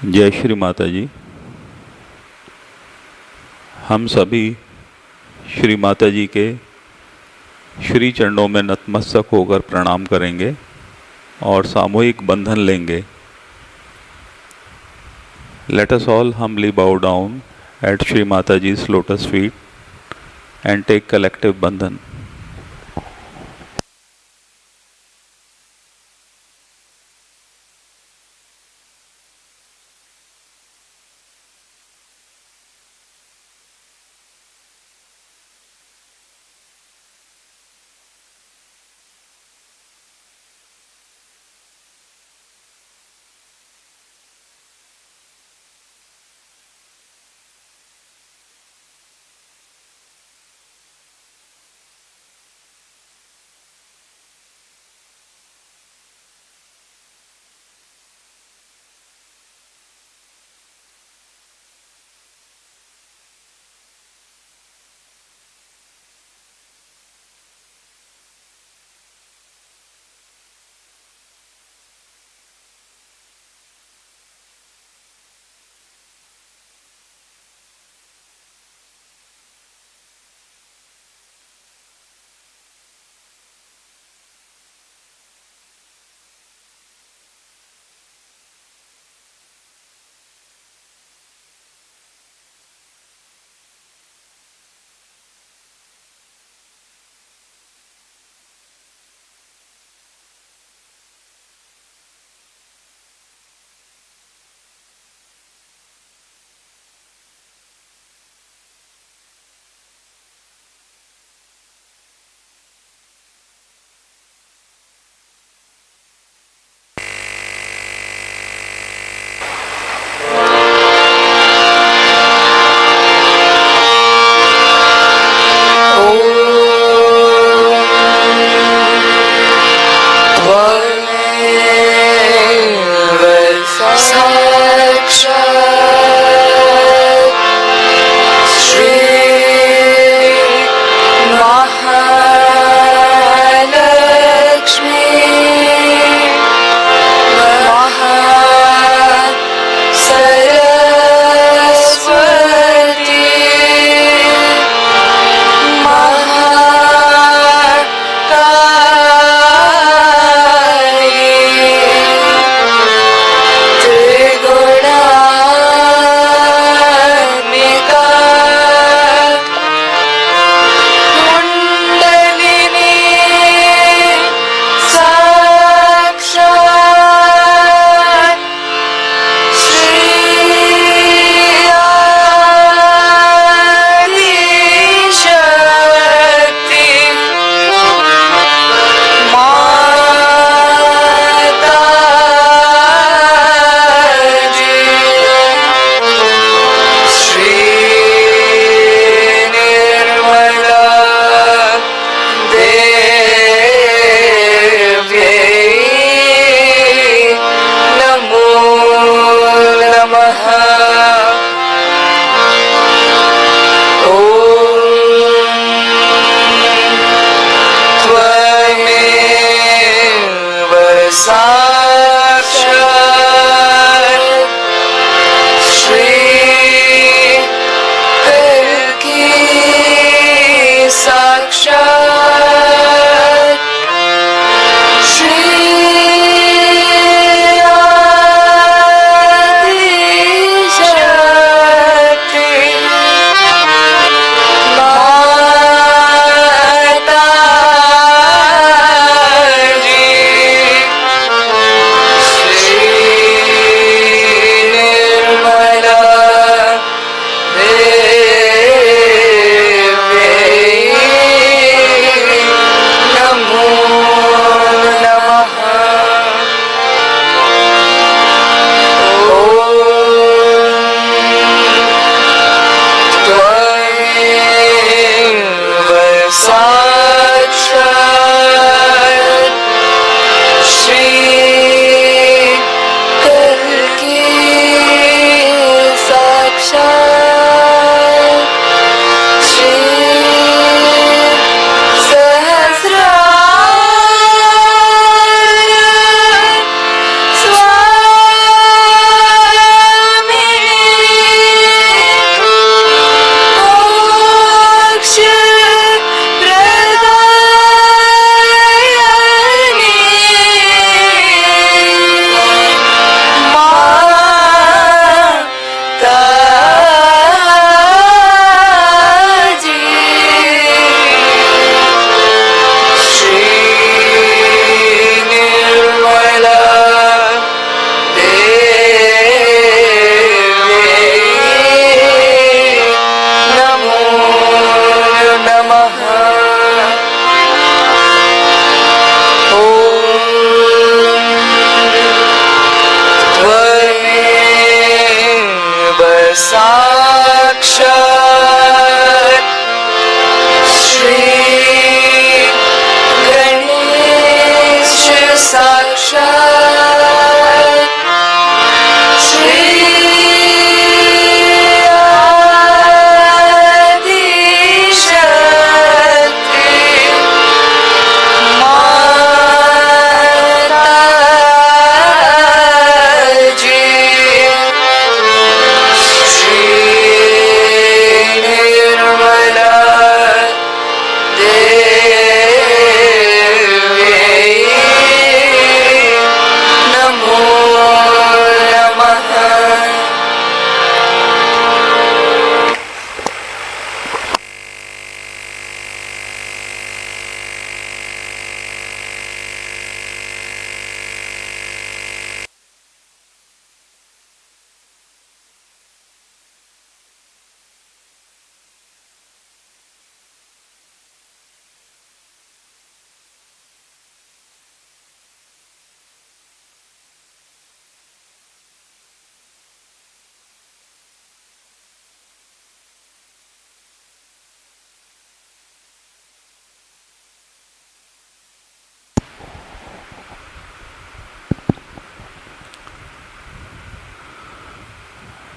जय श्री माता जी। हम सभी श्री माता जी के श्री चरणों में नतमस्तक होकर प्रणाम करेंगे और सामूहिक बंधन लेंगे। Let us all humbly bow down at Shri Mataji's lotus feet and take collective bandhan.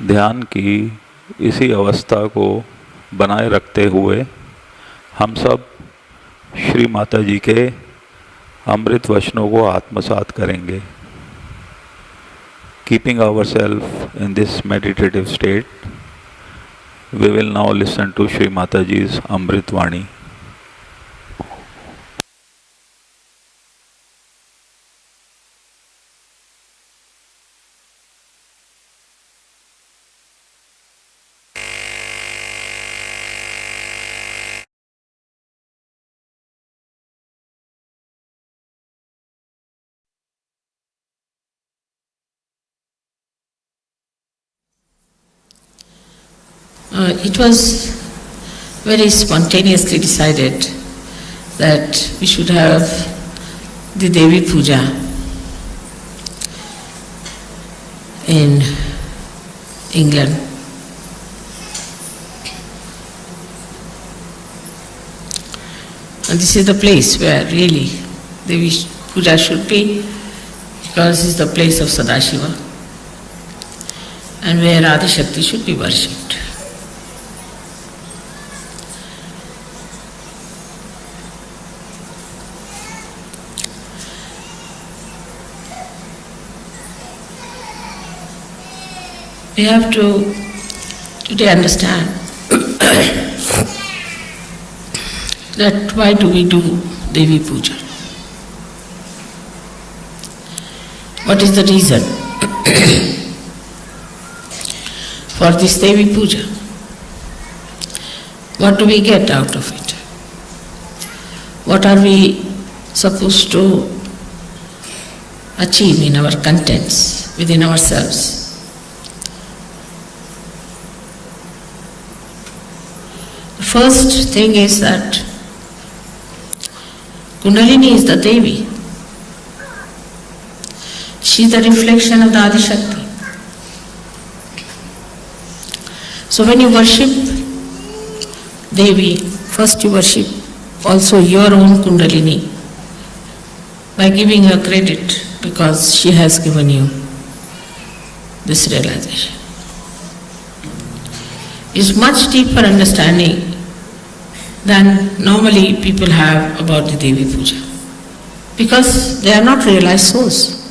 ध्यान की इसी अवस्था को बनाए रखते हुए हम सब श्री माता जी के अमृत वचनों को आत्मसात करेंगे. Keeping ourselves in this meditative state, we will now listen to Shri Mataji's Amrit Vani. It was very spontaneously decided that we should have the Devi puja in England. And this is the place where really Devi puja should be, because this is the place of Sadashiva and where Adi Shakti should be worshipped. We have to today understand that why do we do Devi Puja? What is the reason for this Devi Puja? What do we get out of it? What are we supposed to achieve in our contents, within ourselves? First thing is that Kundalini is the Devi. She is the reflection of the Adi Shakti. So when you worship Devi, first you worship also your own Kundalini by giving her credit, because she has given you this realization. It's much deeper understanding than normally people have about the Devi Puja, because they are not realized souls.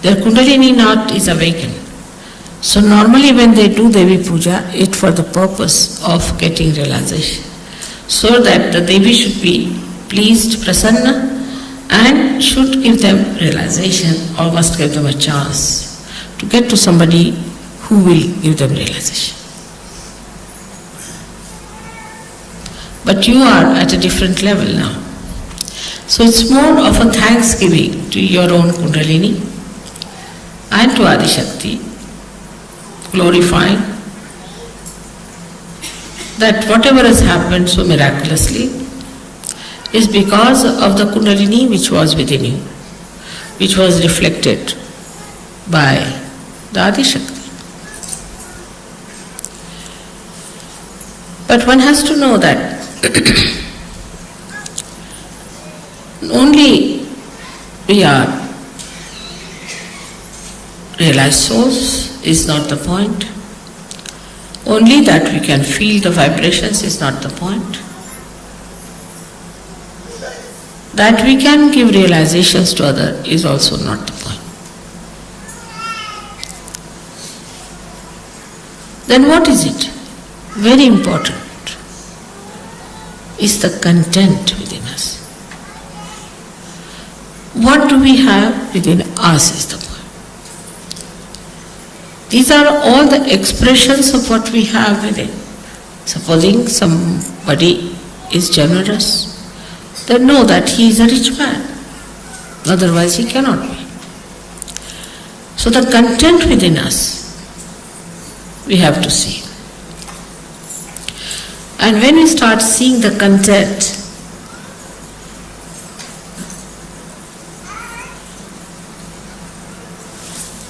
Their Kundalini knot is awakened. So normally when they do Devi Puja, it's for the purpose of getting realization, so that the Devi should be pleased, prasanna, and should give them realization, or must give them a chance to get to somebody who will give them realization. But you are at a different level now. So it's more of a thanksgiving to your own Kundalini and to Adi Shakti, glorifying that whatever has happened so miraculously is because of the Kundalini which was within you, which was reflected by the Adi Shakti. But one has to know that only we are realized souls is not the point. Only that we can feel the vibrations is not the point. That we can give realizations to others is also not the point. Then what is it? Very important is the content within us. What do we have within us is the point. These are all the expressions of what we have within. Supposing somebody is generous, then know that he is a rich man. Otherwise he cannot be. So the content within us, we have to see. And when we start seeing the content,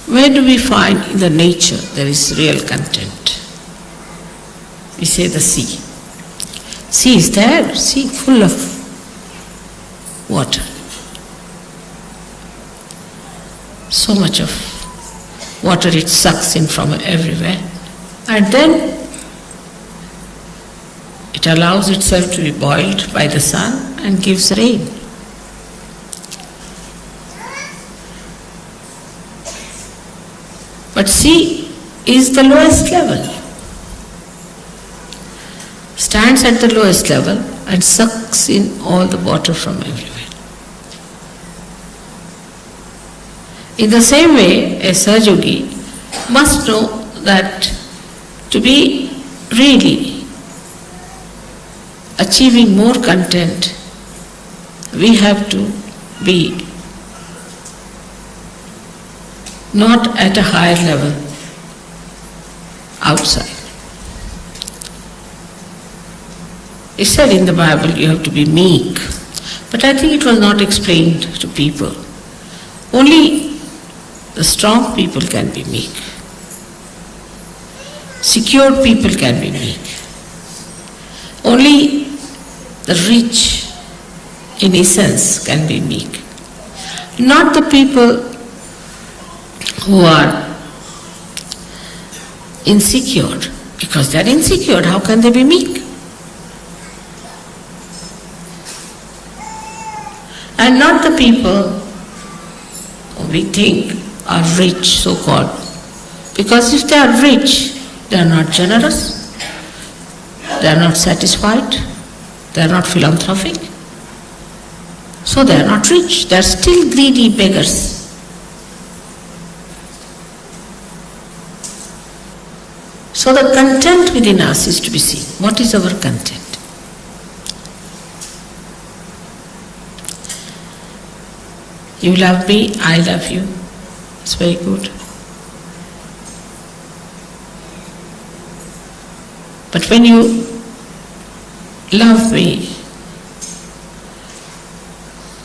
where do we find in the nature there is real content? We say the sea. Sea is there, sea full of water. So much of water it sucks in from everywhere, and then it allows itself to be boiled by the sun and gives rain. But sea is the lowest level, stands at the lowest level and sucks in all the water from everywhere. In the same way, a Sahajogi must know that to be really achieving more content, we have to be not at a higher level outside. It said in the Bible you have to be meek, but I think it was not explained to people. Only the strong people can be meek. Secured people can be meek. Only the rich, in essence, can be meek. Not the people who are insecure. Because they are insecure, how can they be meek? And not the people who we think are rich, so-called. Because if they are rich, they are not generous, they are not satisfied, they are not philanthropic. So they are not rich, they are still greedy beggars. So the content within us is to be seen. What is our content? You love me, I love you. It's very good. But when you love me,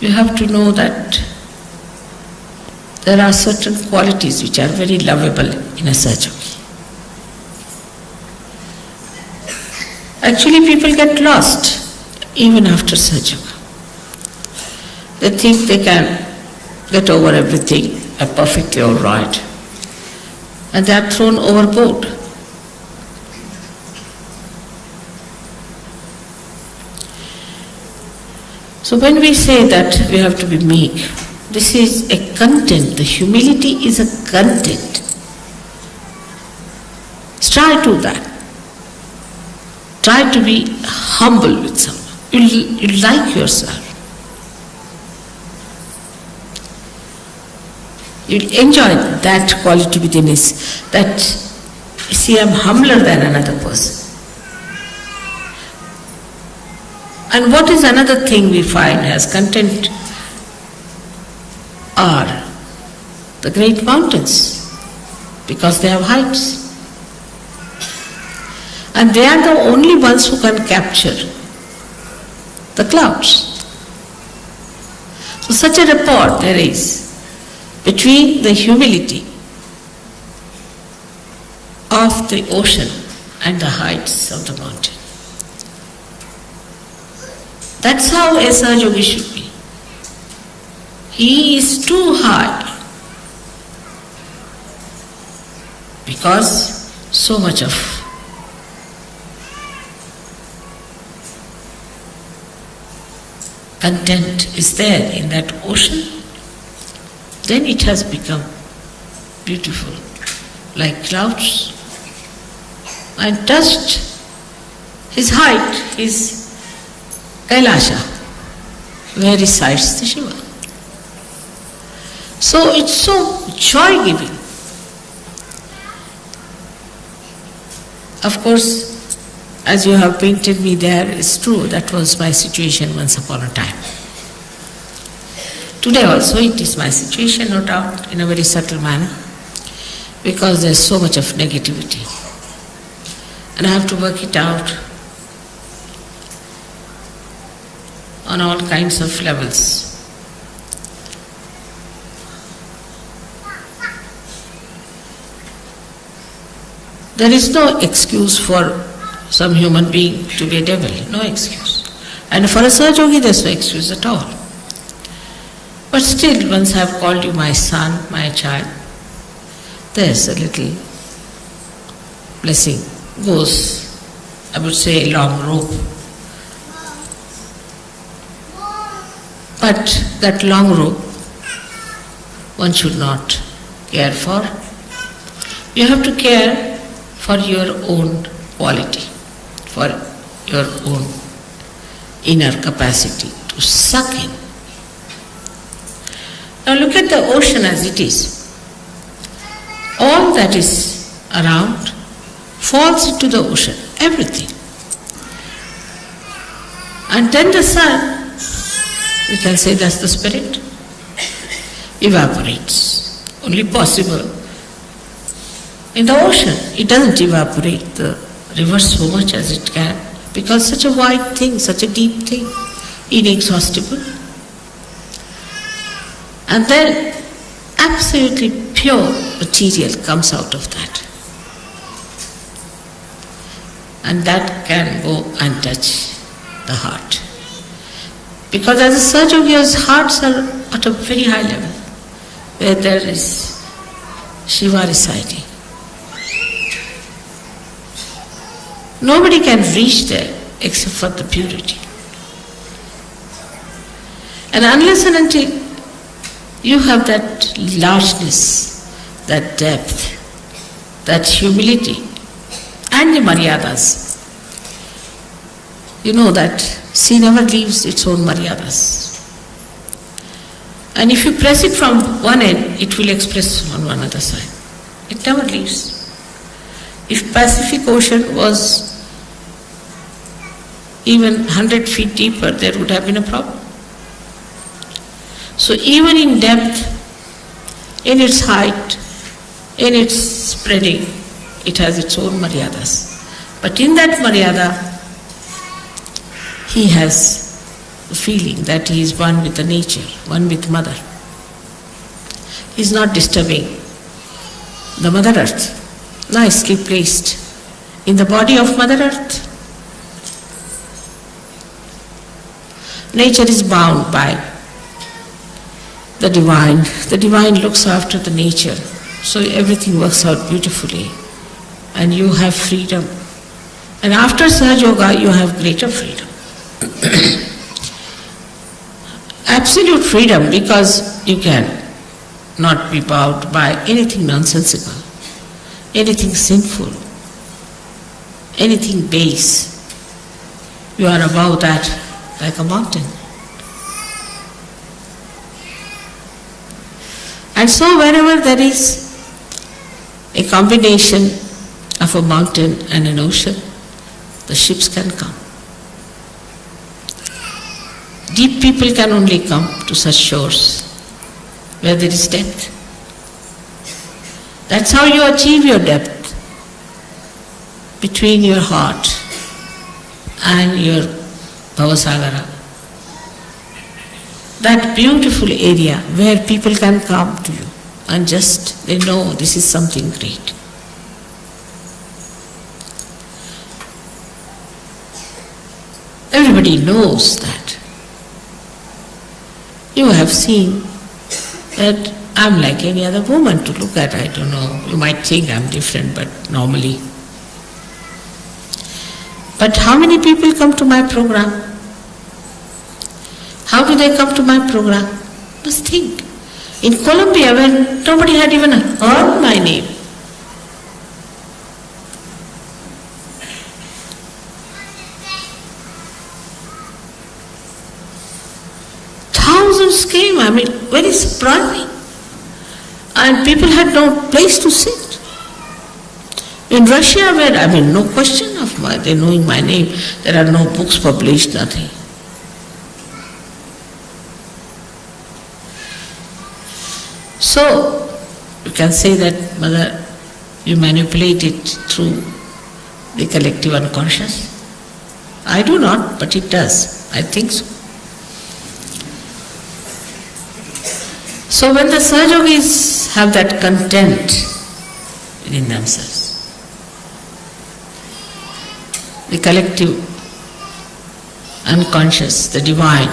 you have to know that there are certain qualities which are very lovable in a Sahajogi. Actually, people get lost even after Sahajoga. They think they can get over everything, are perfectly all right, and they are thrown overboard. So when we say that we have to be meek, this is a content, the humility is a content. Try to that. Try to be humble with someone. You like yourself. You enjoy that quality within us, that, you see, I'm humbler than another person. And what is another thing we find as content are the great mountains, because they have heights. And they are the only ones who can capture the clouds. So such a rapport there is between the humility of the ocean and the heights of the mountain. That's how a Sahajogi should be. He is too high because so much of content is there in that ocean. Then it has become beautiful, like clouds, and touched his height, his Kailasha, where resides the Shiva. So it's so joy-giving. Of course, as you have painted me there, it's true, that was my situation once upon a time. Today also it is my situation, no doubt, in a very subtle manner, because there is so much of negativity. And I have to work it out on all kinds of levels. There is no excuse for some human being to be a devil, no excuse. And for a Sahajogi, there is no excuse at all. But still, once I have called you my son, my child, there's a little blessing, goes, I would say, a long rope. But that long rope one should not care for. You have to care for your own quality, for your own inner capacity to suck in. Now look at the ocean as it is. All that is around falls into the ocean, everything. And then the sun, we can say that's the spirit, evaporates. Only possible in the ocean. It doesn't evaporate the river so much as it can, because such a wide thing, such a deep thing, inexhaustible. And then absolutely pure material comes out of that. And that can go and touch the heart. Because as a Sahajogi's hearts are at a very high level, where there is Shiva residing. Nobody can reach there except for the purity. And unless and until you have that largeness, that depth, that humility, and the maryadas, you know that sea never leaves its own maryadas. And if you press it from one end, it will express on one other side. It never leaves. If Pacific Ocean was even 100 feet deeper, there would have been a problem. So even in depth, in its height, in its spreading, it has its own maryadas. But in that maryada, he has the feeling that he is one with the nature, one with Mother. He is not disturbing the Mother Earth, nicely placed in the body of Mother Earth. Nature is bound by the divine. The divine looks after the nature, so everything works out beautifully, and you have freedom. And after Sahaja Yoga, you have greater freedom. Absolute freedom, because you can not be bound by anything nonsensical, anything sinful, anything base. You are above that like a mountain. And so wherever there is a combination of a mountain and an ocean, the ships can come. Deep people can only come to such shores where there is depth. That's how you achieve your depth, between your heart and your Bhavasagara. That beautiful area where people can come to you and just they know this is something great. Everybody knows that. You have seen that I'm like any other woman to look at. I don't know, you might think I'm different, but normally. But how many people come to my program? How do they come to my program? Just think. In Colombia, when nobody had even heard my name, thousands came, very surprising. And people had no place to sit. In Russia, where, no question of they knowing my name, there are no books published, nothing. So, you can say that, Mother, you manipulate it through the collective unconscious. I do not, but it does. I think so. So when the Sahajogis have that content within themselves, the collective unconscious, the divine,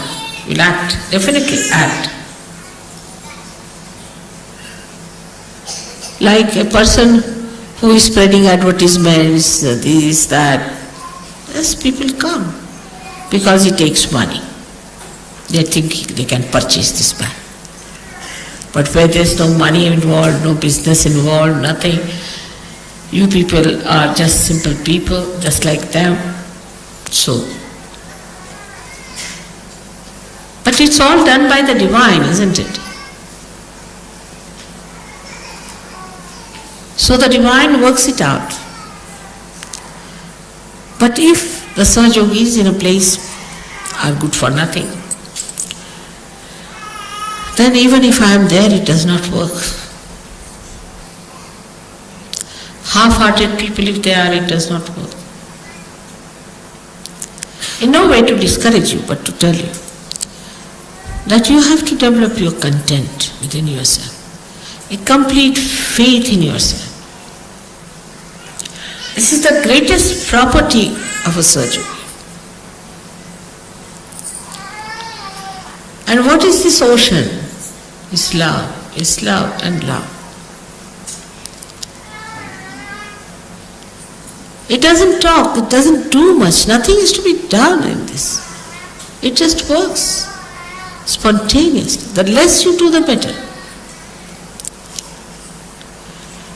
will act, definitely act. Like a person who is spreading advertisements, this, that. Yes, people come because he takes money. They think they can purchase this man. But where there's no money involved, no business involved, nothing, you people are just simple people, just like them. So, but it's all done by the divine, isn't it? So the divine works it out. But if the Sahajogis in a place are good for nothing, then even if I am there, it does not work. Half-hearted people, if they are, it does not work. In no way to discourage you, but to tell you that you have to develop your content within yourself, a complete faith in yourself. This is the greatest property of a Sahajogi. And what is this ocean? It's love and love. It doesn't talk, it doesn't do much, nothing is to be done in this. It just works spontaneously. The less you do, the better.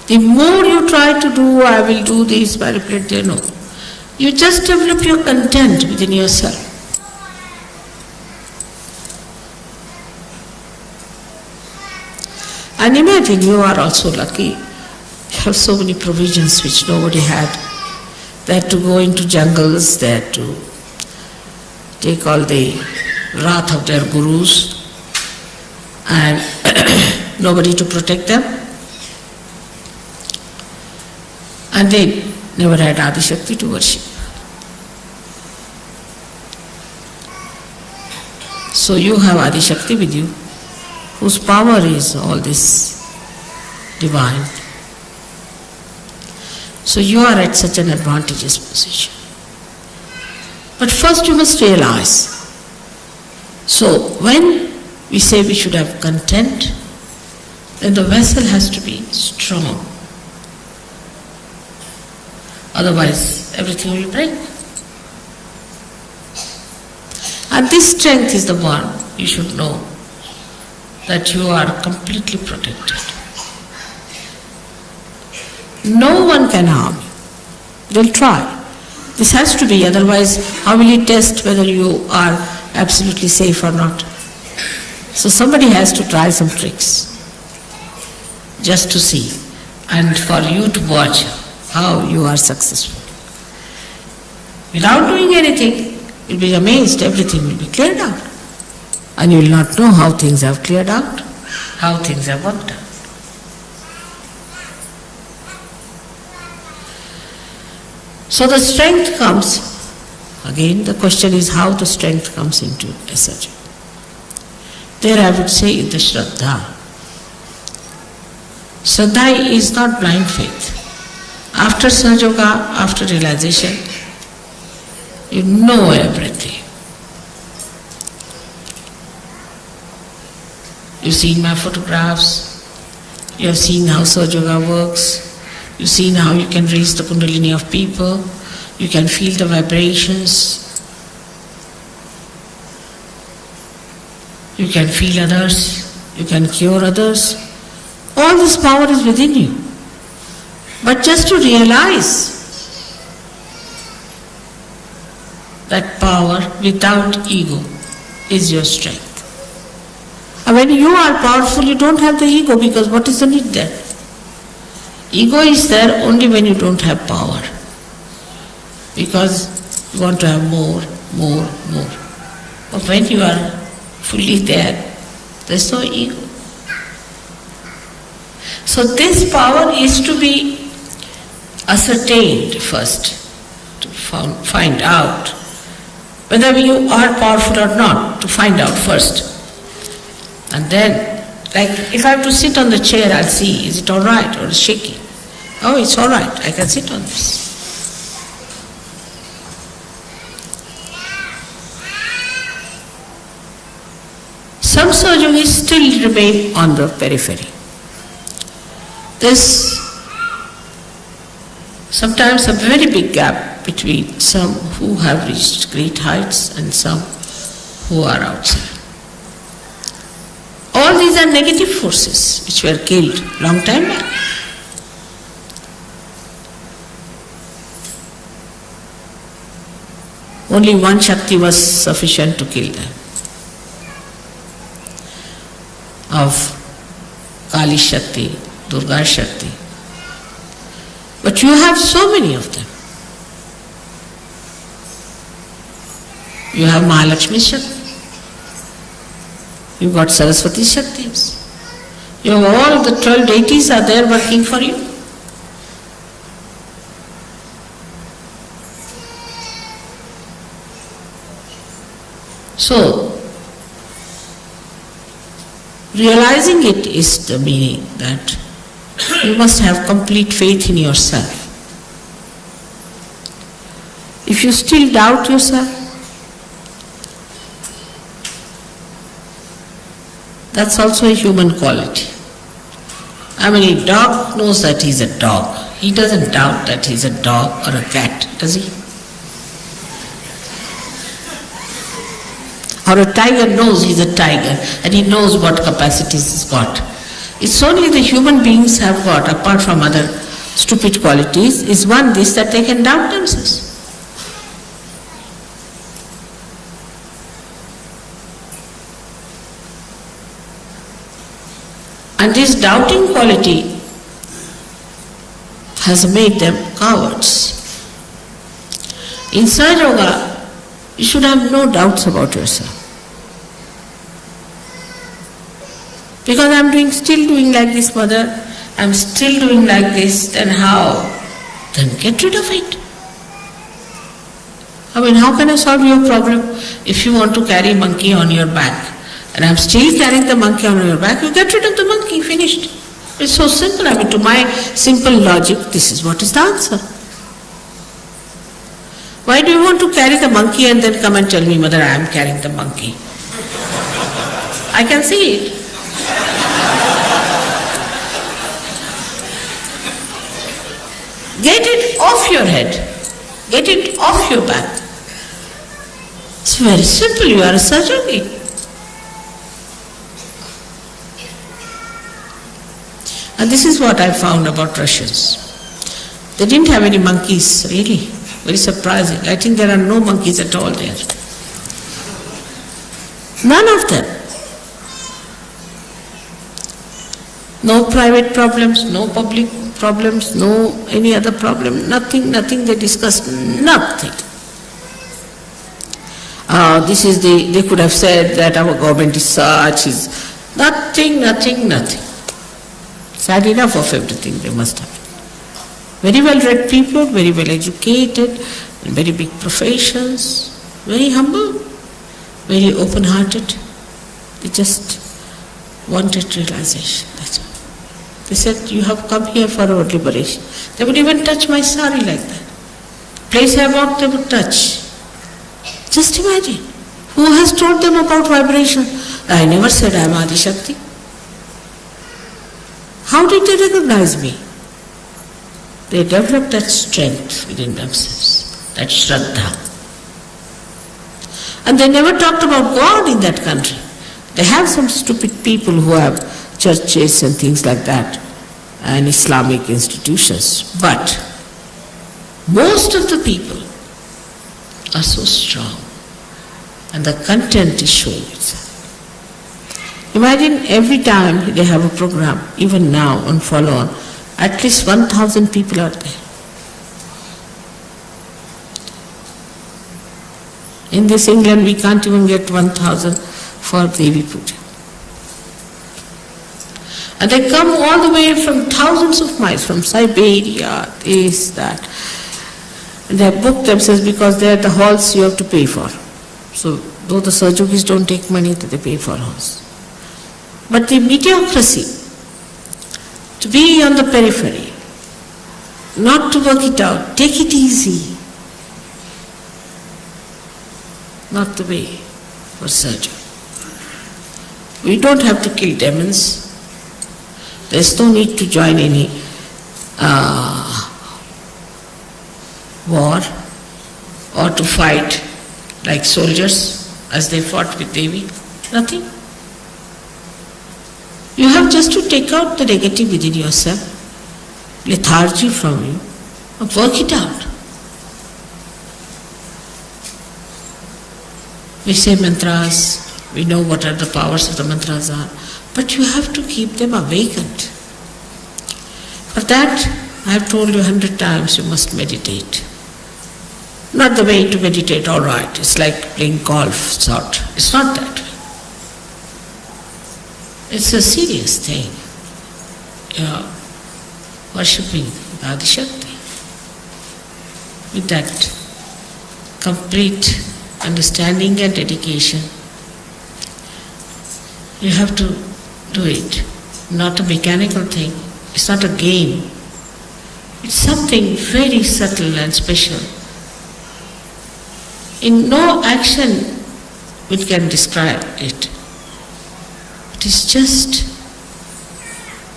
The more you try to do, I will do this, manipulate, no. You just develop your content within yourself. And imagine you are also lucky. You have so many provisions which nobody had. They had to go into jungles, they had to take all the wrath of their gurus and nobody to protect them. And they never had Adi Shakti to worship. So you have Adi Shakti with you, whose power is all this divine. So you are at such an advantageous position. But first you must realize. So when we say we should have content, then the vessel has to be strong. Otherwise, everything will break. And this strength is the one you should know, that you are completely protected. No one can harm you. They'll try. This has to be, otherwise how will you test whether you are absolutely safe or not? So somebody has to try some tricks just to see, and for you to watch how you are successful. Without doing anything, you'll be amazed, everything will be cleared out. And you will not know how things have cleared out, how things have worked out. So the strength comes, again the question is how the strength comes into a Sahaja. There I would say the Shraddha. Shraddha is not blind faith. After Sahajoga, after realization, you know everything. You've seen my photographs, you have seen how Sahajoga works, you've seen how you can raise the kundalini of people, you can feel the vibrations, you can feel others, you can cure others. All this power is within you. But just to realize that power without ego is your strength. And when you are powerful, you don't have the ego, because what is the need there? Ego is there only when you don't have power, because you want to have more. But when you are fully there, there's no ego. So this power is to be ascertained first, to find out whether you are powerful or not, to find out first. And then, like if I have to sit on the chair, I'll see, is it all right or is it shaky? Oh, it's all right, I can sit on this. Some Sahajogis still remain on the periphery. There's sometimes a very big gap between some who have reached great heights and some who are outside. All these are negative forces which were killed long time back. Only one Shakti was sufficient to kill them. Of Kali Shakti, Durga Shakti. But you have so many of them. You have Mahalakshmi Shakti. You got Saraswati Shaktis. You have all the 12 deities are there working for you. So, realizing it is the meaning that you must have complete faith in yourself. If you still doubt yourself, that's also a human quality. I mean, a dog knows that he's a dog. He doesn't doubt that he's a dog or a cat, does he? Or a tiger knows he's a tiger and he knows what capacities he's got. It's only the human beings have got, apart from other stupid qualities, is one this that they can doubt themselves. And this doubting quality has made them cowards. In Sahaja Yoga, you should have no doubts about yourself. Because I'm still doing like this, mother, I'm still doing like this, then how? Then get rid of it. I mean, how can I solve your problem? If you want to carry monkey on your back, and I'm still carrying the monkey on your back, you get rid of the monkey, finished. It's so simple. I mean, to my simple logic, this is what is the answer. Why do you want to carry the monkey and then come and tell me, mother, I am carrying the monkey? I can see it. Get it off your head. Get it off your back. It's very simple. You are a Sahaja Yogi. And this is what I found about Russians. They didn't have any monkeys, really. Very surprising. I think there are no monkeys at all there. None of them. No private problems, no public problems, no any other problem, nothing they discussed, nothing. They could have said that our government is such, is nothing. Sad enough of everything they must have. Very well read people, very well educated, in very big professions, very humble, very open hearted. They just wanted realization, that's all. They said, you have come here for our liberation. They would even touch my sari like that. Place I walked, they would touch. Just imagine. Who has told them about vibration? I never said I am Adi Shakti. How did they recognize me? They developed that strength within themselves, that Shraddha. And they never talked about God in that country. They have some stupid people who have churches and things like that, and Islamic institutions. But most of the people are so strong, and the content is showing itself. Imagine every time they have a program, even now on follow-on, at least 1,000 people are there. In this England, we can't even get 1,000 for Devi Puja. And they come all the way from thousands of miles, from Siberia, this, that. And they have booked themselves because they are the halls you have to pay for. So, though the Sahaja Yogis don't take money, they pay for halls. But the mediocrity, to be on the periphery, not to work it out, take it easy, not the way for Sahaja. We don't have to kill demons. There's no need to join any war or to fight like soldiers as they fought with Devi. Nothing. You have just to take out the negative within yourself, lethargy from you, and work it out. We say mantras, we know what are the powers of the mantras are, but you have to keep them awakened. For that, I have told you 100 times, you must meditate. Not the way to meditate, all right, it's like playing golf, sort. It's not that way. It's a serious thing. You're worshipping Adi Shakti with that complete understanding and dedication. You have to do it, not a mechanical thing. It's not a game. It's something very subtle and special. In no action we can describe it. It is just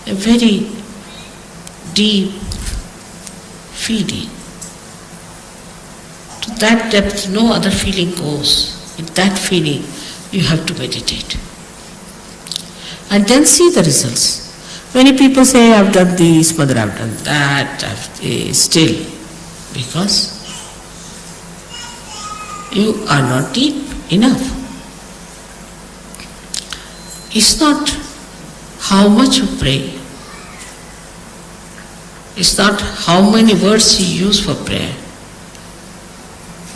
a very deep feeling. To that depth no other feeling goes. With that feeling you have to meditate. And then see the results. Many people say, I've done this, mother, I've done that, still. Because you are not deep enough. It's not how much you pray. It's not how many words you use for prayer.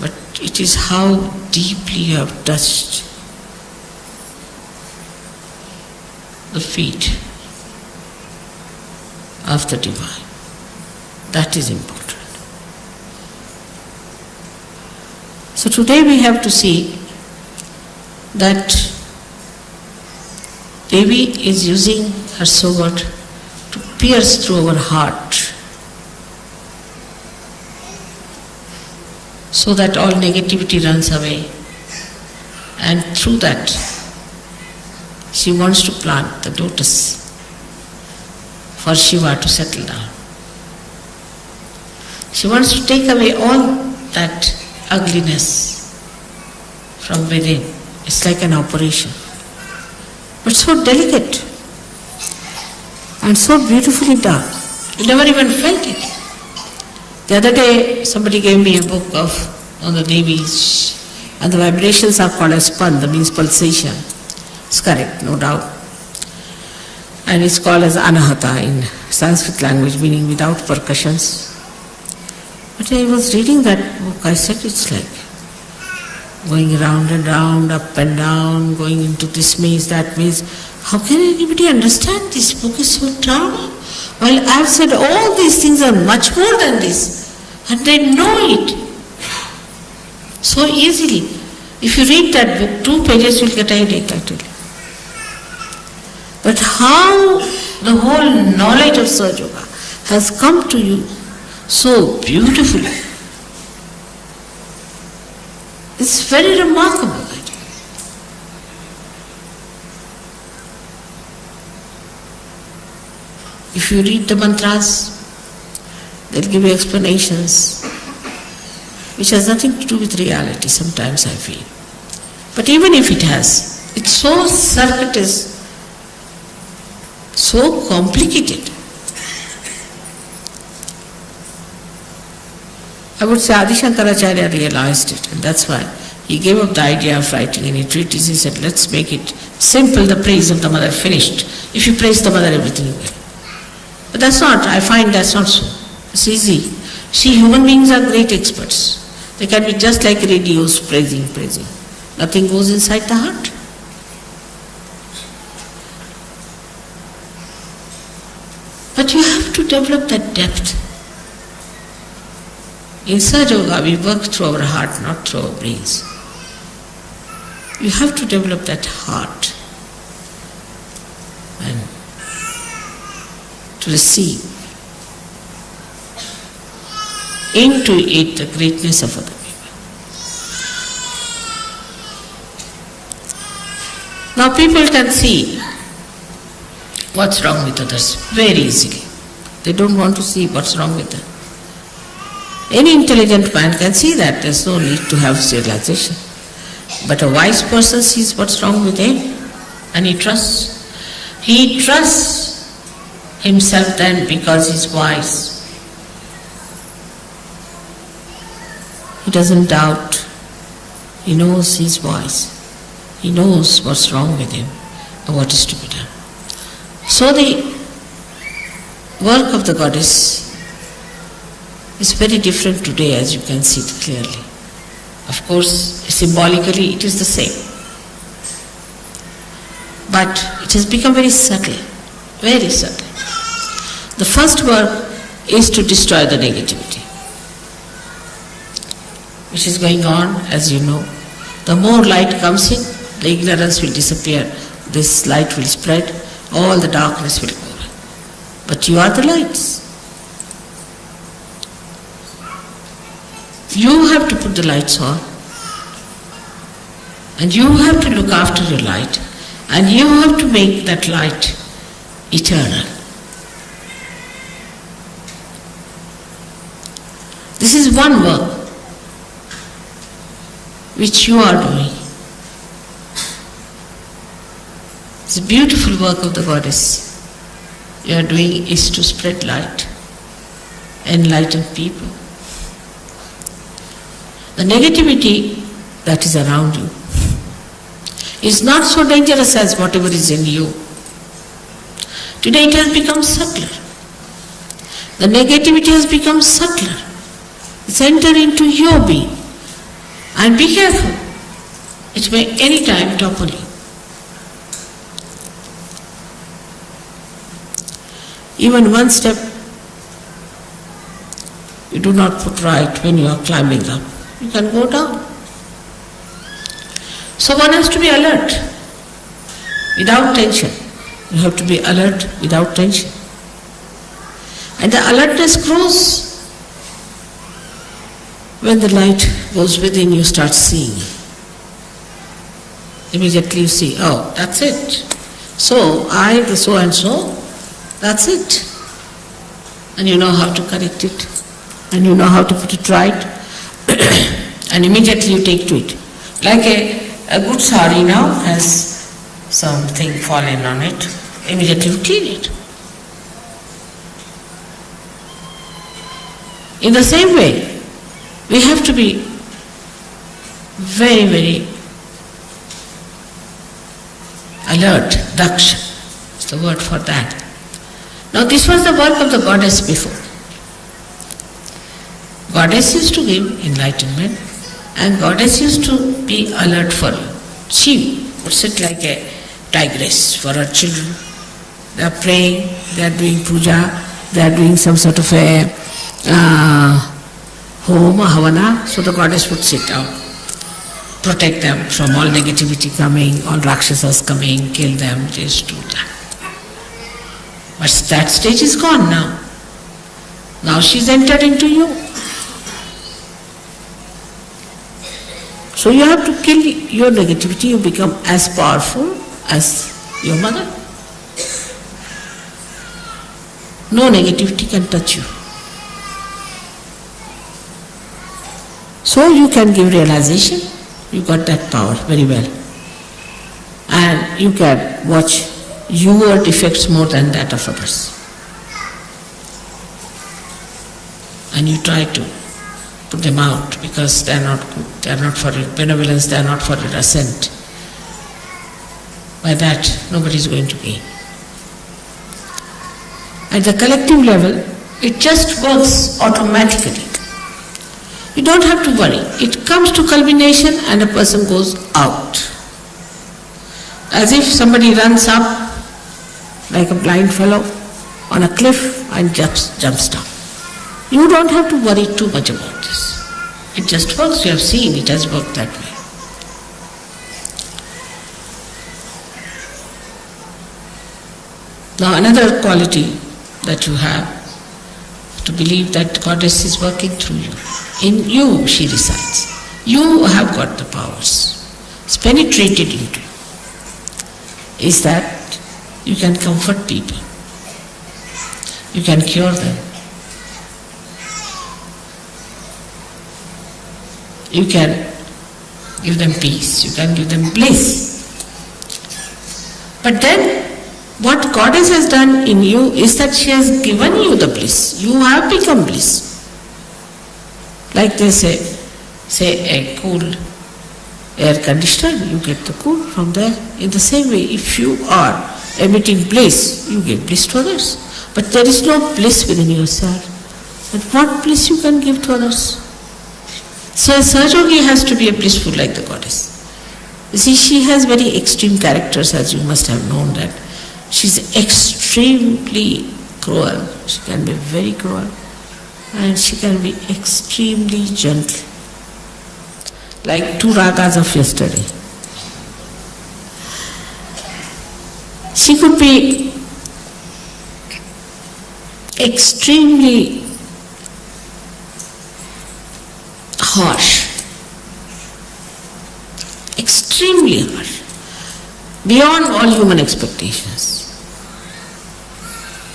But it is how deeply you have touched the feet of the Divine. That is important. So today we have to see that Devi is using her sword to pierce through our heart so that all negativity runs away, and through that she wants to plant the lotus for Shiva to settle down. She wants to take away all that ugliness from within. It's like an operation, but so delicate and so beautifully done. You never even felt it. The other day somebody gave me a book on the Devis, and the vibrations are called as pan, that means pulsation. It's correct, no doubt. And it's called as anahata in Sanskrit language, meaning without percussions. But I was reading that book, I said it's like going round and round, up and down, going into this maze, that maze. How can anybody understand this book is so drama? Well, I've said all these things are much more than this, and they know it so easily. If you read that book, 2 pages you'll get a headache actually. But how the whole knowledge of Sahaja Yoga has come to you so beautifully, it's very remarkable. If you read the mantras, they'll give you explanations which has nothing to do with reality, sometimes I feel. But even if it has, it's so circuitous, so complicated. I would say Adi Shankaracharya realized it, and that's why he gave up the idea of writing any treatise. He said, let's make it simple, the praise of the mother, finished. If you praise the mother, everything will. But that's not, I find that's not so. It's easy. See, human beings are great experts. They can be just like radios, praising. Nothing goes inside the heart. But you have to develop that depth. In Sahaja Yoga, we work through our heart, not through our brains. You have to develop that heart and to receive into it the greatness of other people. Now people can see what's wrong with others very easily. They don't want to see what's wrong with them. Any intelligent man can see that there's no need to have realization. But a wise person sees what's wrong with him and he trusts. He trusts himself then because he's wise. He doesn't doubt. He knows he's wise. He knows what's wrong with him and what is to be done. So the work of the goddess is very different today, as you can see it clearly. Of course, symbolically it is the same. But it has become very subtle, very subtle. The first work is to destroy the negativity, which is going on, as you know. The more light comes in, the ignorance will disappear, this light will spread, all the darkness will go away. But you are the lights. You have to put the lights on, and you have to look after your light, and you have to make that light eternal. This is one work which you are doing. It's a beautiful work of the goddess. You are doing is to spread light, enlighten people. The negativity that is around you is not so dangerous as whatever is in you. Today it has become subtler. The negativity has become subtler. It's entered into your being. And be careful. It may any time topple you. Even one step you do not put right when you are climbing up, you can go down. So one has to be alert without tension. You have to be alert without tension. And the alertness grows when the light goes within, you start seeing. Immediately you see, oh, that's it. So I, the so and so, that's it. And you know how to correct it. And you know how to put it right. And immediately you take to it. Like a good sari now has something fallen on it. Immediately you clean it. In the same way, we have to be very, very alert. Daksha is the word for that. Now this was the work of the goddess before. Goddess used to give enlightenment and goddess used to be alert for you. She would sit like a tigress for her children. They are praying, they are doing puja, they are doing some sort of a homa, havana, so the goddess would sit down, protect them from all negativity coming, all rakshasas coming, kill them, just do that. But that stage is gone now. Now she's entered into you. So you have to kill your negativity, you become as powerful as your mother. No negativity can touch you. So you can give realization, you got that power very well. And you can watch your defects more than that of others. And you try to put them out because they are not good, they are not for your benevolence, they are not for your ascent. By that, nobody is going to gain. At the collective level, it just works automatically. You don't have to worry. It comes to culmination and a person goes out. As if somebody runs up like a blind fellow on a cliff and jumps down. You don't have to worry too much about this. It just works. You have seen it has worked that way. Now another quality that you have, to believe that Goddess is working through you. In you she resides. You have got the powers. It's penetrated into you. Is that You can comfort people. You can cure them. You can give them peace. You can give them bliss. But then, what Goddess has done in you is that she has given you the bliss. You have become bliss. Like they say a cool air conditioner, you get the cool from there. In the same way, if you are emitting bliss, you give bliss to others. But there is no bliss within yourself. But what bliss you can give to others? So a Sahajogi has to be a blissful like the Goddess. You see, she has very extreme characters, as you must have known that. She's extremely cruel. She can be very cruel. And she can be extremely gentle. Like two ragas of yesterday. She could be extremely harsh. Extremely harsh. Beyond all human expectations.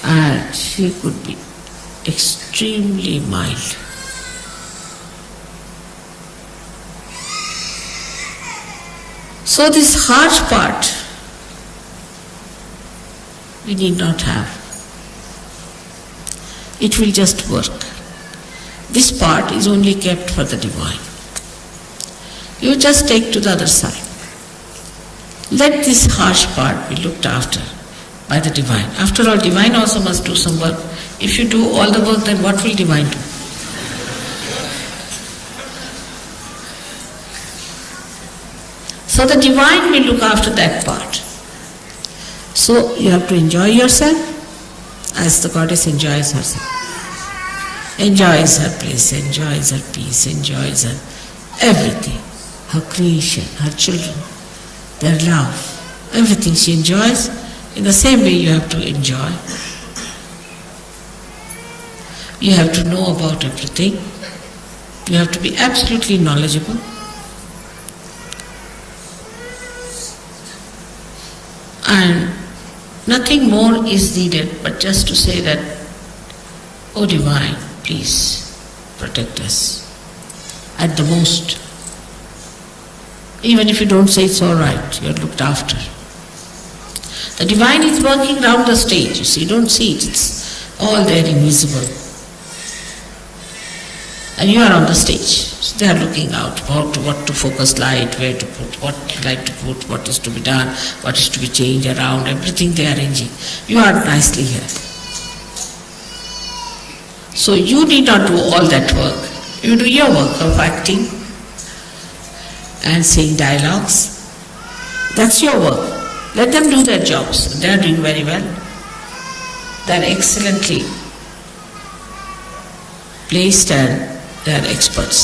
And she could be extremely mild. So this harsh part we need not have. It will just work. This part is only kept for the divine. You just take to the other side. Let this harsh part be looked after by the divine. After all, divine also must do some work. If you do all the work, then what will divine do? So the divine will look after that part. So you have to enjoy yourself as the Goddess enjoys herself. Enjoys her place, enjoys her peace, enjoys her everything. Her creation, her children, their love, everything she enjoys. In the same way you have to enjoy. You have to know about everything. You have to be absolutely knowledgeable. And nothing more is needed but just to say that, "Oh Divine, please protect us at the most." Even if you don't say it's all right, you're looked after. The divine is working round the stage, you see, you don't see it, it's all there invisible. And you are on the stage, so they are looking out what to focus light, where to put, what light to put, what is to be done, what is to be changed around, everything they are arranging. You are nicely here. So you need not do all that work. You do your work of acting and saying dialogues. That's your work. Let them do their jobs. They are doing very well. They are excellently placed and they are experts.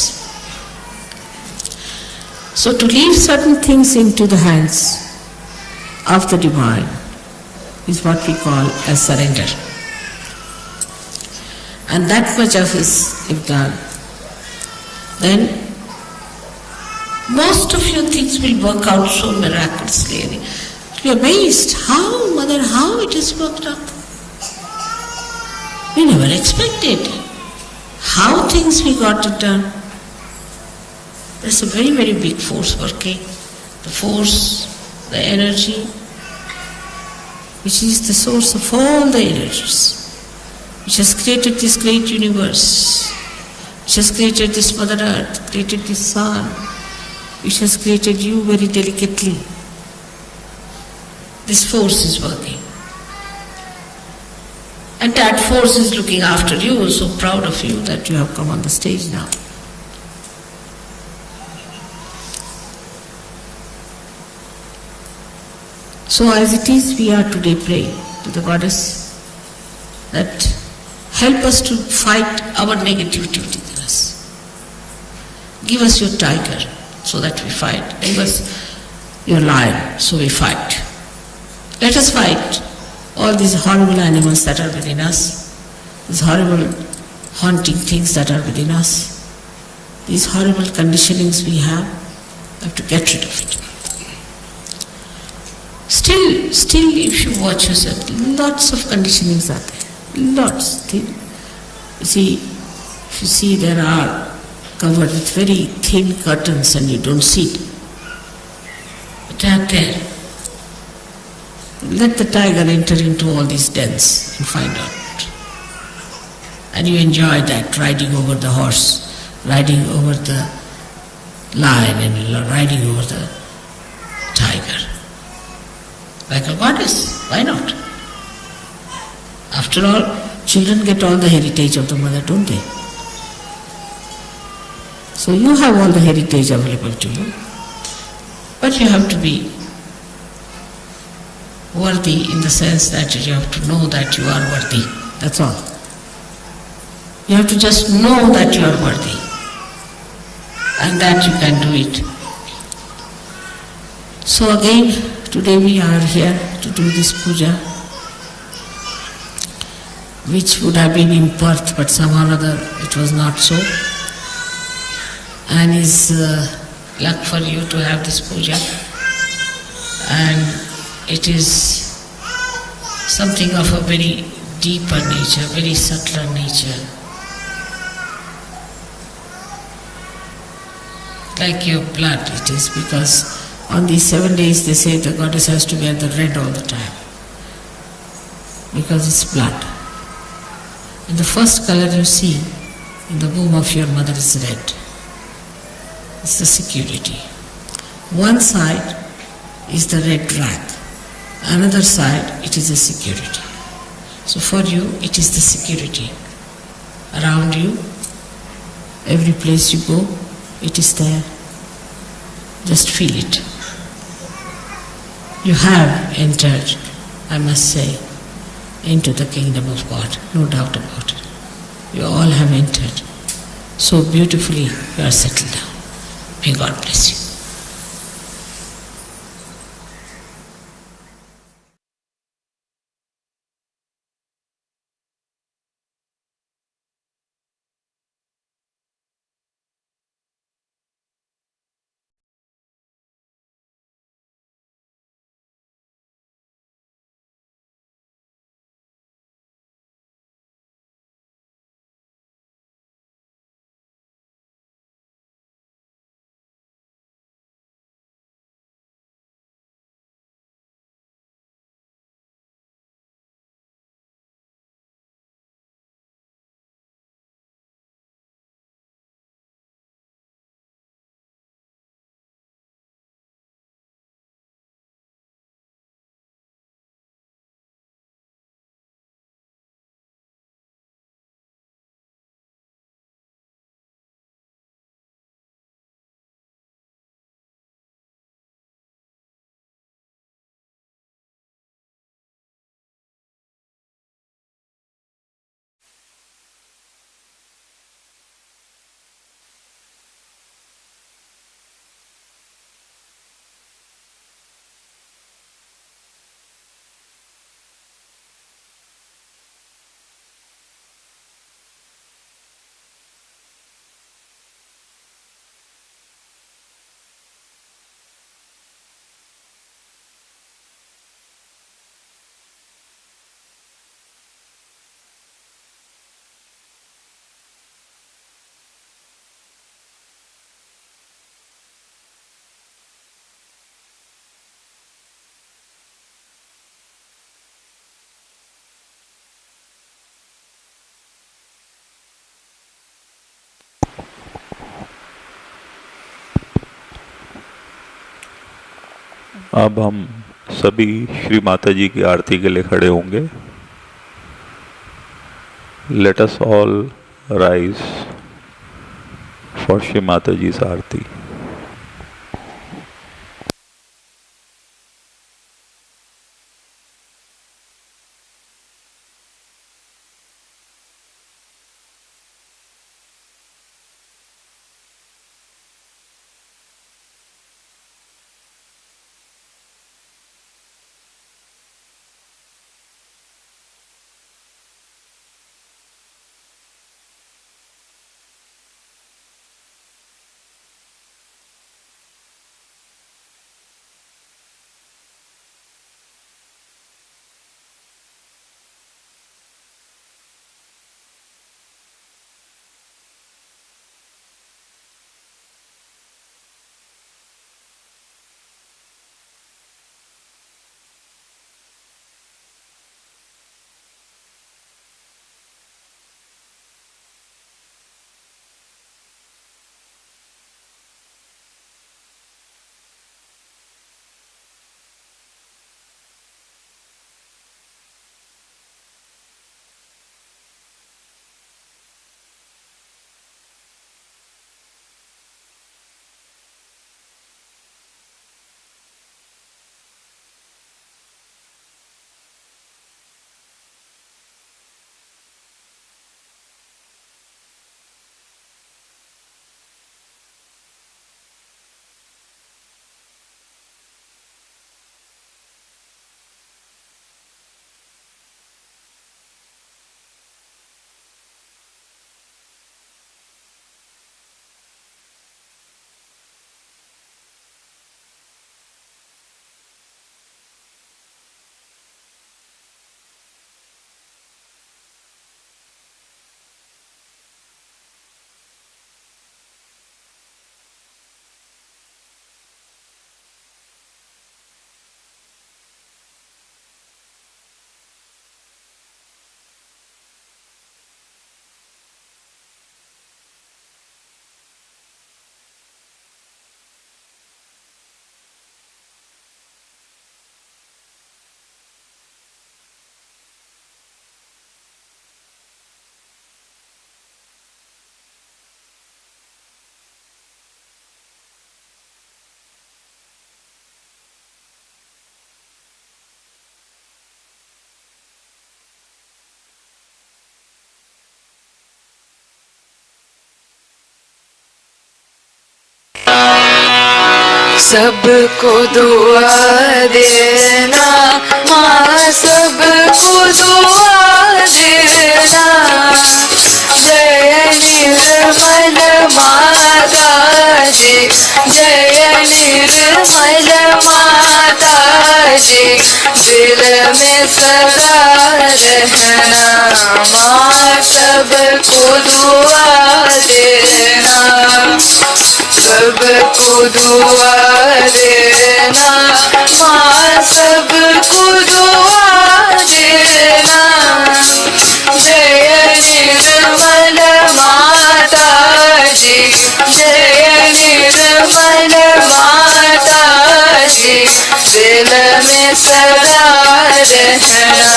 So to leave certain things into the hands of the divine is what we call as surrender. And that much of is if done, then most of your things will work out so miraculously. You're amazed, how it has worked out. We never expected. How things we got it done. There's a very, very big force working. The force, the energy, which is the source of all the energies, which has created this great universe, which has created this Mother Earth, created this sun, which has created you very delicately. This force is working. And that force is looking after you, so proud of you that you have come on the stage now. So as it is, we are today praying to the Goddess that help us to fight our negativity within us. Give us your tiger so that we fight. Give us your lion so we fight. Let us fight all these horrible animals that are within us, these horrible haunting things that are within us, these horrible conditionings we have to get rid of it. Still, if you watch yourself, lots of conditionings are there. Lots. Still. If you see, there are covered with very thin curtains and you don't see it. But they are there. Let the tiger enter into all these dens and find out. And you enjoy that, riding over the horse, riding over the lion and riding over the tiger. Like a goddess, why not? After all, children get all the heritage of the mother, don't they? So you have all the heritage available to you, but you have to be worthy in the sense that you have to know that you are worthy. That's all. You have to just know that you are worthy and that you can do it. So again, today we are here to do this puja, which would have been in Perth, but somehow or other it was not so. And is luck for you to have this puja. And it is something of a very deeper nature, very subtler nature. Like your blood it is, because on these 7 days they say the goddess has to wear the red all the time, because it's blood. And the first color you see in the womb of your mother is red. It's the security. One side is the red rag, another side it is the security. So for you it is the security. Around you, every place you go, it is there. Just feel it. You have entered, I must say, into the kingdom of God, no doubt about it. You all have entered. So beautifully you are settled down. May God bless you. अब हम सभी श्री माता जी की आरती के लिए खड़े होंगे। Let us all rise for Shri Mata जी आरती। सबको दुआ देना माँ, सबको दुआ देना। जय निर्मल माता जी, जय निर्मल माता जी, दिल में सदा रहना माँ, सबको दुआ देना। सबको दुआ देना माँ, सबको दुआ देना। जय निर्मल माता जी, जय निर्मल माता जी, दिल में सदा रहना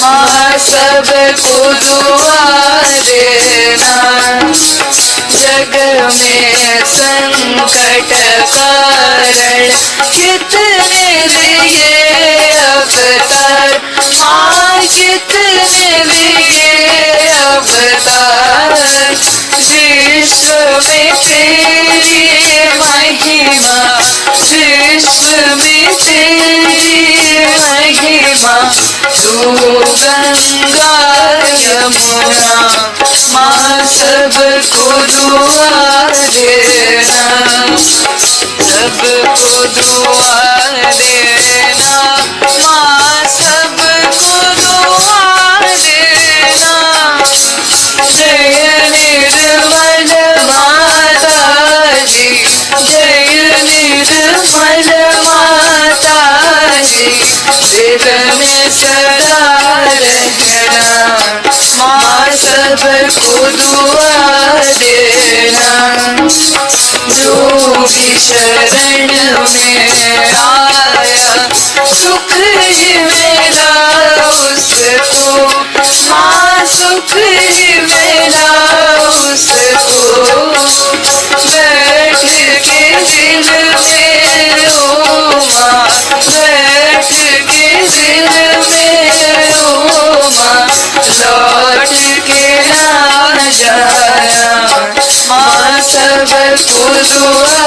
माँ, सबको दुआ देना। जग में संकट कारण कितने लिए अवतार माँ, कितने लिए अवतार। विश्व में तेरी महिमा, विश्व में तेरी महिमा। तू गंगा यमुना माँ, सबको दुआ देना। सबको दुआ देना माँ, सबको दुआ देना। जय निर्मल माता जी, जय निर्मल माता जी, दिल में सदा रहना माँ, सबको दुआ देना। जो भी शरण में आया सुख ही मिला उसको माँ, सुख ही मिला उसको। बैठ के दिल में ओ माँ, बैठ के दिल में ओ माँ, लौट के ना जाना माँ, सबको दुआ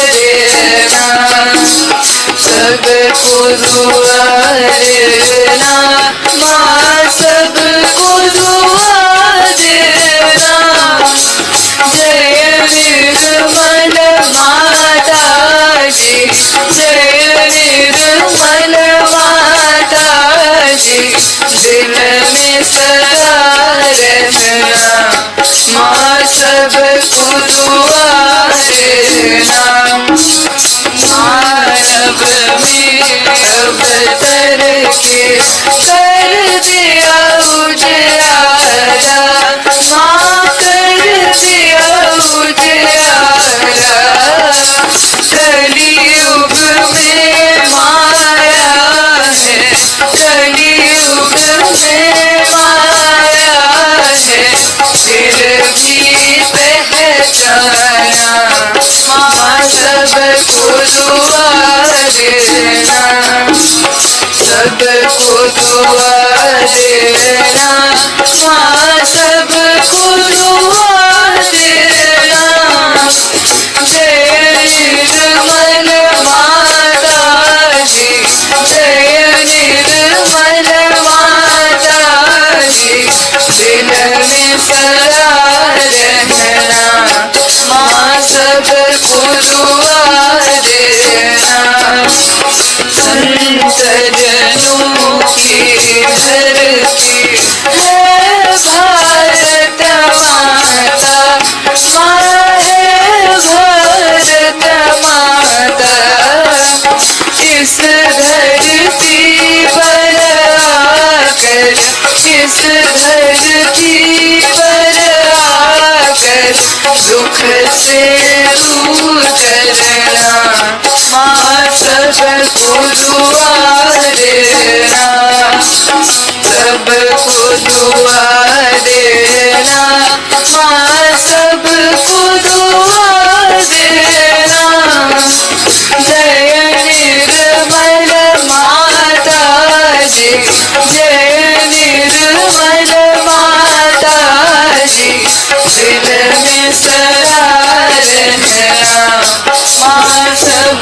देना। सबको दुआ देना माँ, सबको दुआ देना। जय निर्मल माता जी, जय निर्मल माता जी, दिल में सदा रहना माँ, सबको दुआ देना। मानव में अवतर के कर दिया उजियारा माँ, कर दिया उजियारा। कलियुग में माया है, कलियुग में माया है, फिर भी पहचाना माँ, सबको दुआ देना। सबको दुआ देना माँ, सबको दुआ देना। जय निर्मल माता जी, जय निर्मल माता जी, दिल में सदा रहना माँ, सबको दुआ देना। संत जनों की धरती है भारत माता माँ, है भारत माता। इस धरती पर आकर, इस धरती पर आकर दुख से दूर करना माँ, सबको दुआ देना। सबको दुआ देना माँ, सबको दुआ देना। जय निर्मल माता जी, जय निर्मल माता जी, दिल में सदा रहना माँ, सब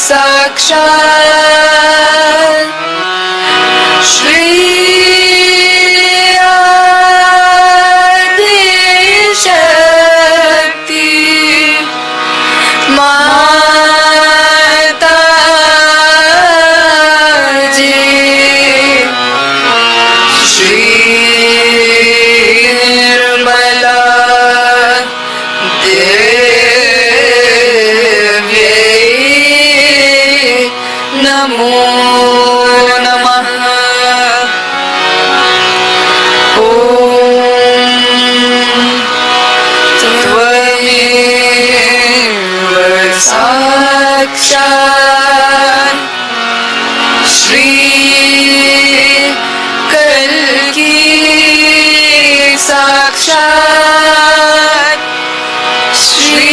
साक्षात् श्री आदि शक्ति माता जी श्री निर्मला नमो नमः। त्वमेव साक्षात् श्री कल्की साक्षात् श्री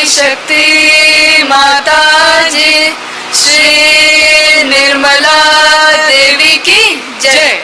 शक्ति माता जी श्री निर्मला देवी की जय।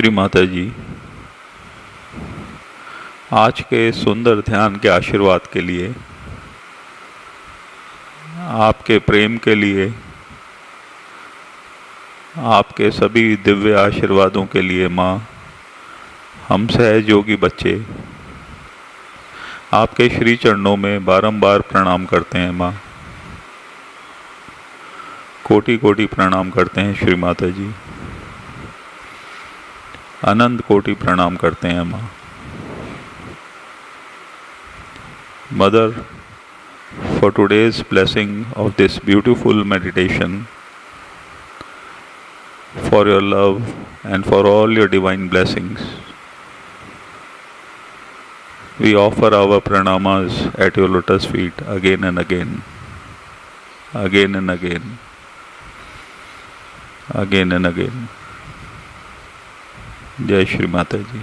श्री माता जी, आज के सुंदर ध्यान के आशीर्वाद के लिए, आपके प्रेम के लिए, आपके सभी दिव्य आशीर्वादों के लिए माँ, हम सहज योगी बच्चे आपके श्री चरणों में बारंबार प्रणाम करते हैं माँ। कोटि कोटि प्रणाम करते हैं श्री माता जी, अनंत कोटि प्रणाम करते हैं माँ। Mother, for today's blessing of this beautiful meditation, for your love and for all your divine blessings, we offer our pranamas at your lotus feet again and again, again and again, again and again. Jai Shri Mata Ji.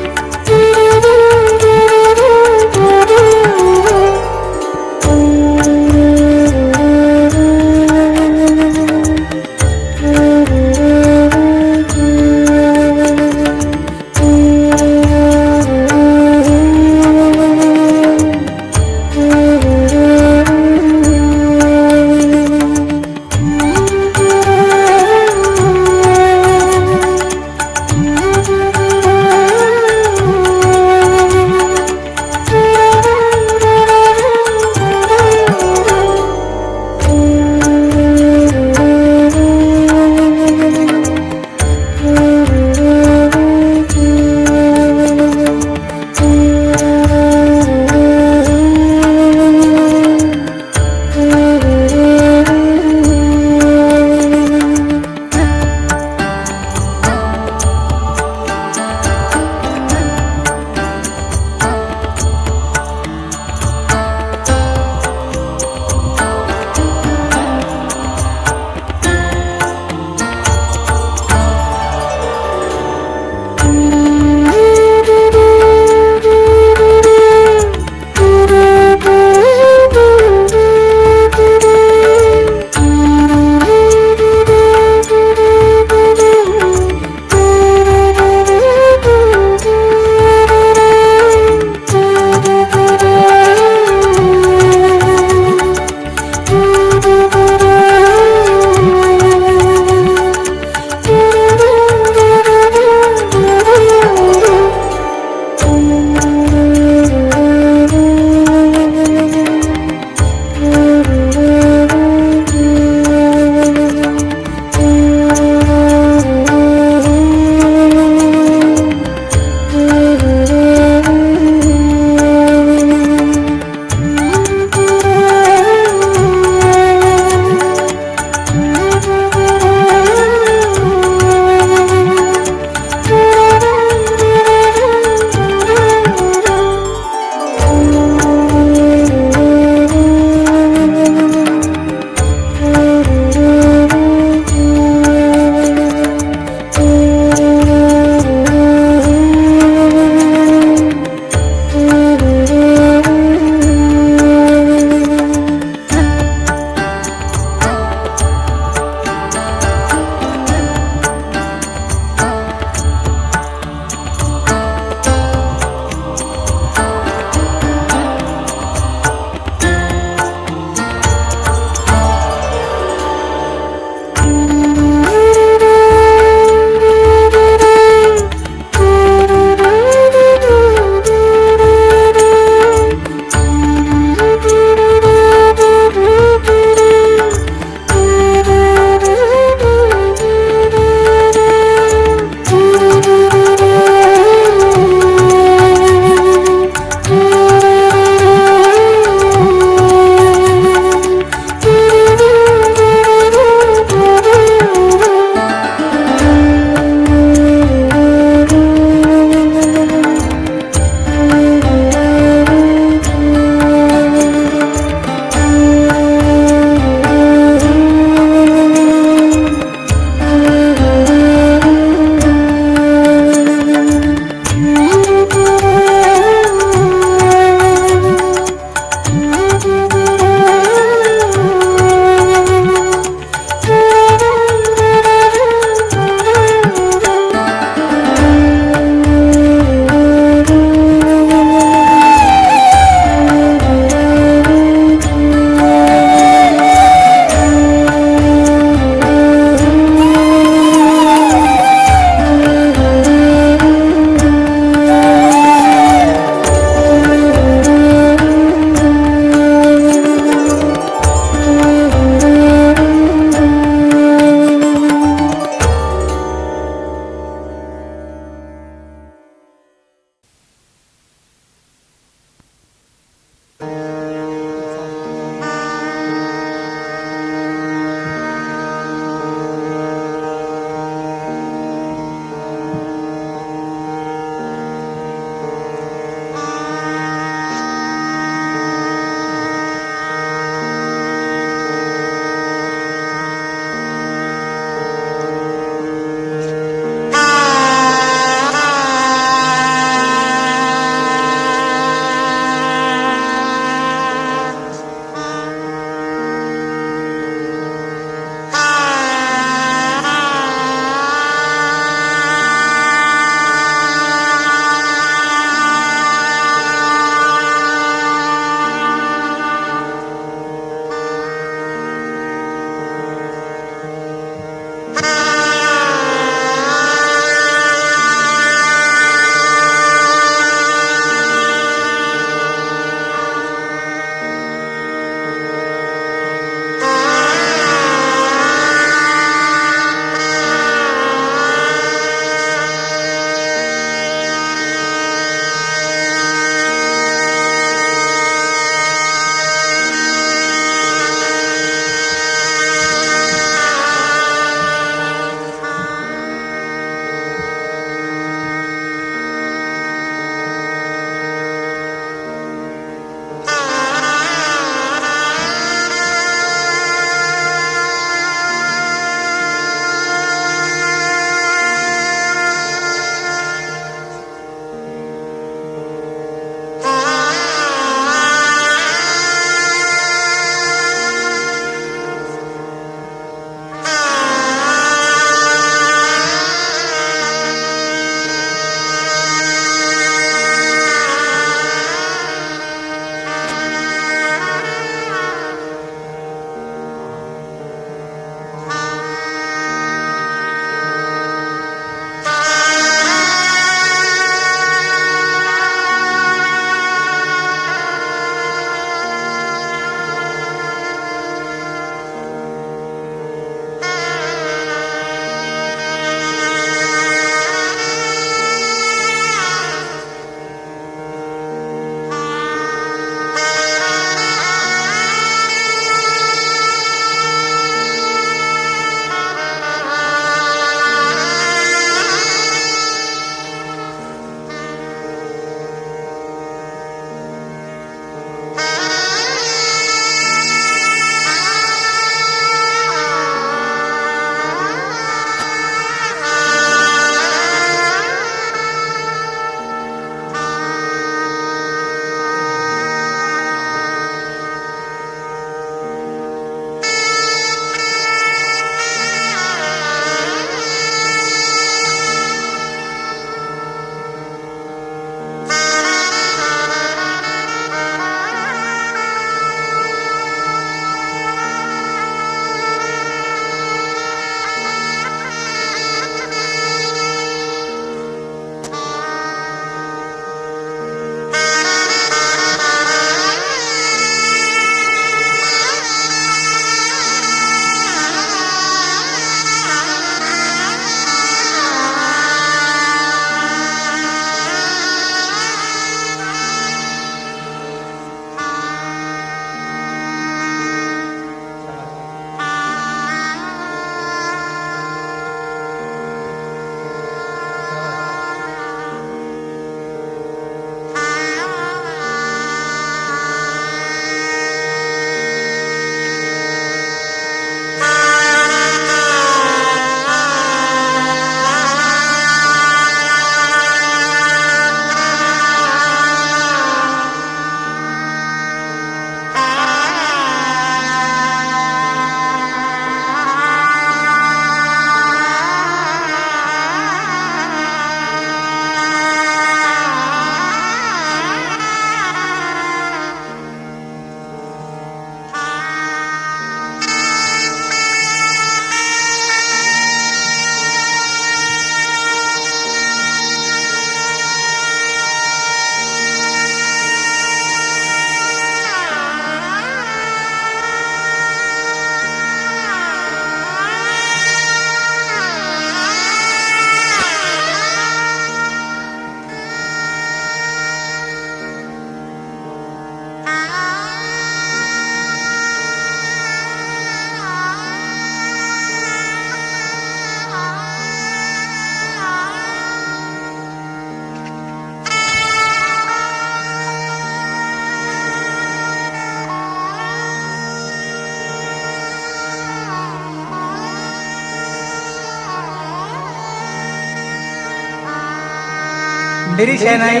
मेरी शहनाई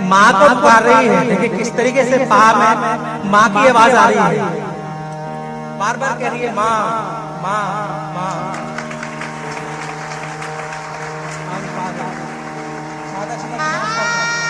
माँ को पुकार रही है। देखिए किस तरीके से पाप में माँ की आवाज आ रही है, बार बार कह रही है माँ माँ माँ। माता जी